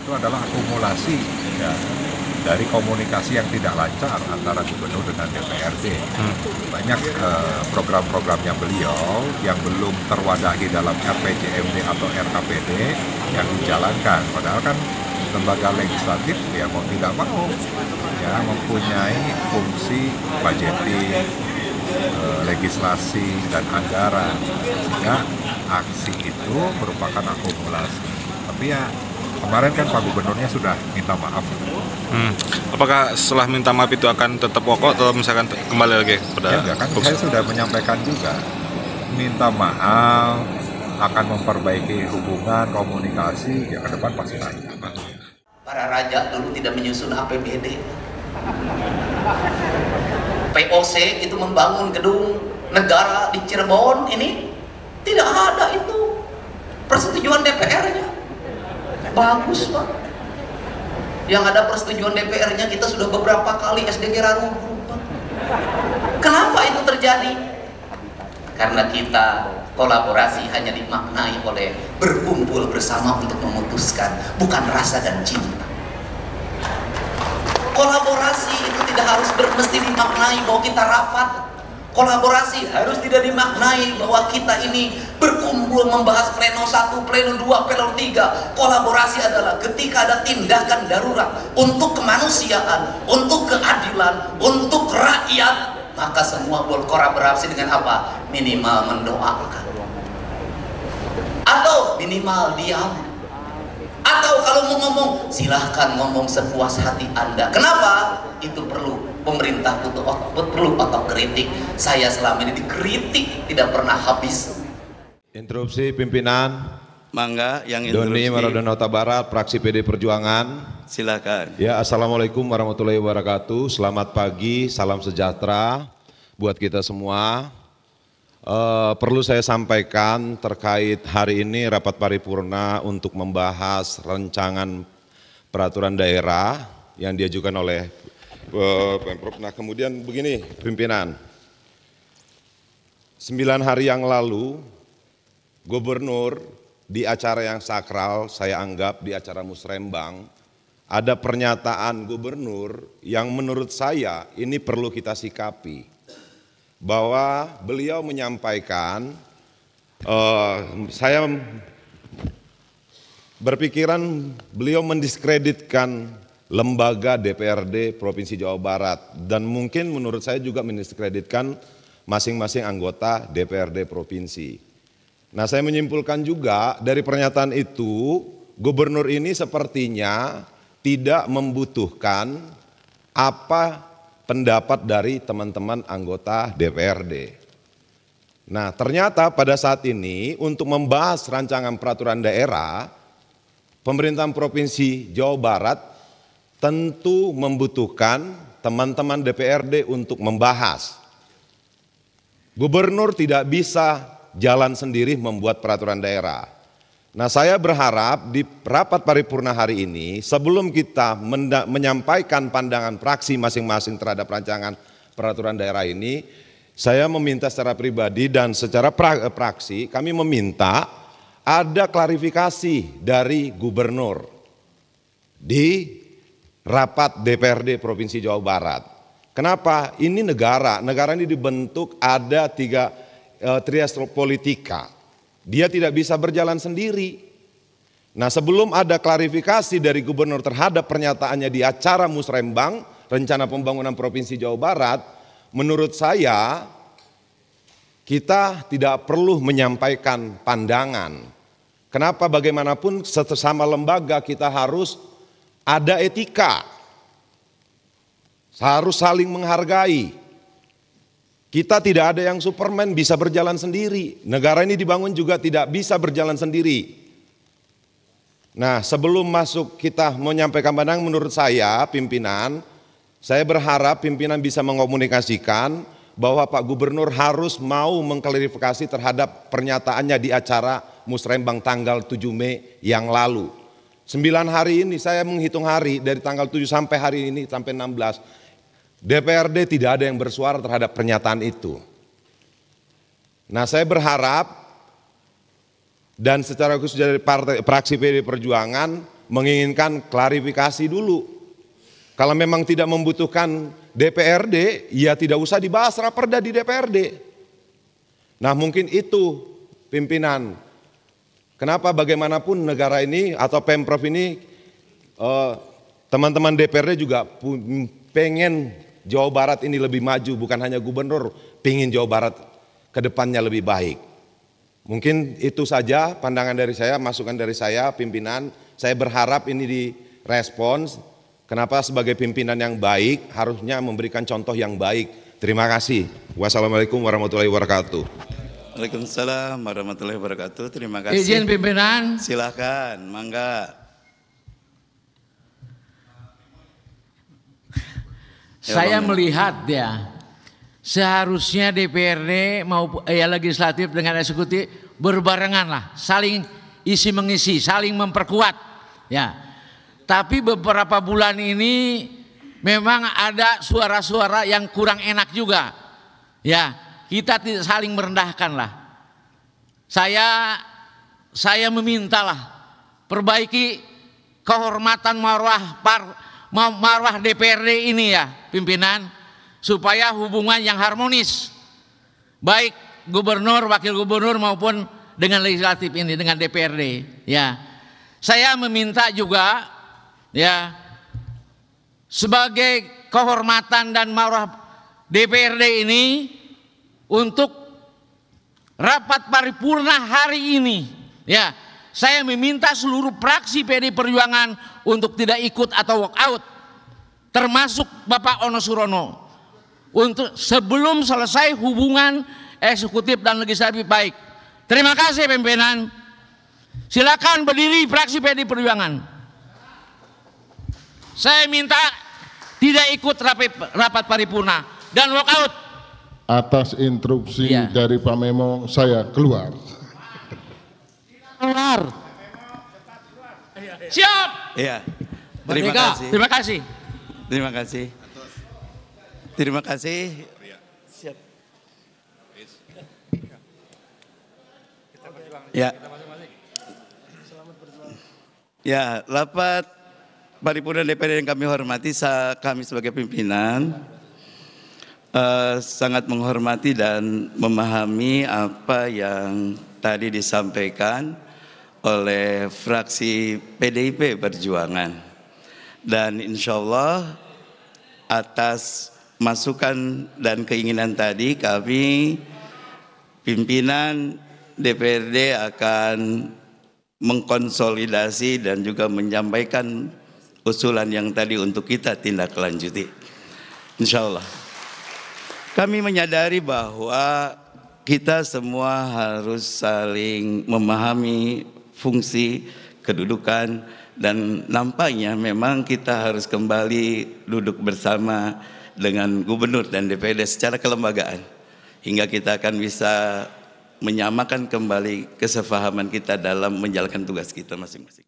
itu adalah akumulasi ya, dari komunikasi yang tidak lancar antara gubernur dengan DPRD. Banyak program-programnya beliau yang belum terwadahi dalam RPJMD atau RKPD yang dijalankan. Padahal kan lembaga legislatif ya mau tidak mau ya mempunyai fungsi budgeting, legislasi dan anggaran. Sehingga aksi itu merupakan akumulasi. Tapi ya kemarin kan Pak Gubernurnya sudah minta maaf. Apakah setelah minta maaf itu akan tetap pokok atau misalkan kembali lagi pada? Ya enggak, kan saya sudah menyampaikan juga minta maaf, akan memperbaiki hubungan komunikasi ya ke depan pasti lancar. Para raja dulu tidak menyusun APBD. POC itu membangun gedung negara di Cirebon ini tidak ada itu persetujuan DPR-nya. Bagus Pak. Yang ada persetujuan DPR-nya kita sudah beberapa kali SDG runtuh Pak. Kenapa itu terjadi? Karena kita kolaborasi hanya dimaknai oleh berkumpul bersama untuk memutuskan, bukan rasa dan cinta. Kolaborasi itu tidak harus mesti dimaknai bahwa kita rapat. Kolaborasi harus tidak dimaknai bahwa kita ini berkumpul membahas pleno 1, pleno 2, pleno 3. Kolaborasi adalah ketika ada tindakan darurat untuk kemanusiaan, untuk keadilan, untuk rakyat, maka semua berkolaborasi dengan apa? Minimal mendoakan, atau minimal diam, atau kalau mau ngomong silahkan ngomong sepuas hati Anda. Kenapa? Itu perlu pemerintah perlu otokritik. Saya selama ini dikritik tidak pernah habis. Interupsi pimpinan. Mangga yang interupsi. Doni Maradona Barat, fraksi PD Perjuangan. Silakan. Ya, assalamualaikum warahmatullahi wabarakatuh. Selamat pagi, salam sejahtera buat kita semua. Perlu saya sampaikan terkait hari ini rapat paripurna untuk membahas rancangan peraturan daerah yang diajukan oleh Pemprov. Nah kemudian begini pimpinan, 9 hari yang lalu Gubernur di acara yang sakral, saya anggap di acara musrembang, ada pernyataan Gubernur yang menurut saya ini perlu kita sikapi. Bahwa beliau menyampaikan, saya berpikiran beliau mendiskreditkan lembaga DPRD Provinsi Jawa Barat dan mungkin menurut saya juga mendiskreditkan masing-masing anggota DPRD Provinsi. Nah saya menyimpulkan juga dari pernyataan itu, Gubernur ini sepertinya tidak membutuhkan apa pendapat dari teman-teman anggota DPRD. Nah ternyata pada saat ini untuk membahas rancangan peraturan daerah, pemerintahan Provinsi Jawa Barat tentu membutuhkan teman-teman DPRD untuk membahas. Gubernur tidak bisa jalan sendiri membuat peraturan daerah. Nah saya berharap di rapat paripurna hari ini sebelum kita menyampaikan pandangan fraksi masing-masing terhadap rancangan peraturan daerah ini, saya meminta secara pribadi dan secara fraksi kami meminta ada klarifikasi dari Gubernur di rapat DPRD Provinsi Jawa Barat. Kenapa? Ini negara ini dibentuk ada 3 trias politika. Dia tidak bisa berjalan sendiri. Nah sebelum ada klarifikasi dari Gubernur terhadap pernyataannya di acara musrembang rencana pembangunan Provinsi Jawa Barat, menurut saya kita tidak perlu menyampaikan pandangan. Kenapa? Bagaimanapun sesama lembaga kita harus ada etika, harus saling menghargai. Kita tidak ada yang Superman bisa berjalan sendiri. Negara ini dibangun juga tidak bisa berjalan sendiri. Nah sebelum masuk kita menyampaikan pandangan, menurut saya pimpinan, saya berharap pimpinan bisa mengomunikasikan bahwa Pak Gubernur harus mau mengklarifikasi terhadap pernyataannya di acara musrembang tanggal 7 Mei yang lalu. 9 hari ini saya menghitung hari dari tanggal 7 sampai hari ini sampai 16. DPRD tidak ada yang bersuara terhadap pernyataan itu. Nah saya berharap dan secara khusus dari fraksi PD Perjuangan menginginkan klarifikasi dulu. Kalau memang tidak membutuhkan DPRD, ya tidak usah dibahas raperda di DPRD. Nah mungkin itu pimpinan. Kenapa bagaimanapun negara ini atau Pemprov ini, teman-teman DPRD juga pengen Jawa Barat ini lebih maju, bukan hanya gubernur, pengen Jawa Barat ke depannya lebih baik. Mungkin itu saja pandangan dari saya, masukan dari saya, pimpinan. Saya berharap ini direspons. Kenapa sebagai pimpinan yang baik harusnya memberikan contoh yang baik. Terima kasih. Wassalamualaikum warahmatullahi wabarakatuh. Waalaikumsalam warahmatullahi wabarakatuh. Terima kasih. Izin pimpinan. Silakan, mangga. Saya melihat ya, seharusnya DPRD maupun legislatif dengan eksekutif berbarengan lah, saling isi mengisi, saling memperkuat ya. Tapi beberapa bulan ini memang ada suara-suara yang kurang enak juga. Ya, kita tidak saling merendahkan lah. Saya memintalah perbaiki kehormatan marwah DPRD ini ya, pimpinan, supaya hubungan yang harmonis baik gubernur, wakil gubernur maupun dengan legislatif ini, dengan DPRD ya. Saya meminta juga ya, sebagai kehormatan dan marwah DPRD ini, untuk rapat paripurna hari ini ya, saya meminta seluruh fraksi PD Perjuangan untuk tidak ikut atau walk out, termasuk Bapak Ono Surono, untuk sebelum selesai hubungan eksekutif dan legislatif baik. Terima kasih pimpinan. Silakan berdiri fraksi PD Perjuangan. Saya minta tidak ikut rapat paripurna dan walk out. Atas instruksi dari Pak Memo, saya keluar. Keluar. Siap. Iya. Terima kasih. Terima kasih. Terima kasih. Terima kasih. Siap. Ya. Ya, rapat paripurna DPR yang kami hormati, kami sebagai pimpinan sangat menghormati dan memahami apa yang tadi disampaikan oleh fraksi PDIP Perjuangan. Dan insya Allah atas masukan dan keinginan tadi, kami pimpinan DPRD akan mengkonsolidasi dan juga menyampaikan usulan yang tadi untuk kita tindak lanjuti. Insya Allah. Kami menyadari bahwa kita semua harus saling memahami fungsi, kedudukan, dan nampaknya memang kita harus kembali duduk bersama dengan gubernur dan DPRD secara kelembagaan, hingga kita akan bisa menyamakan kembali kesepahaman kita dalam menjalankan tugas kita masing-masing.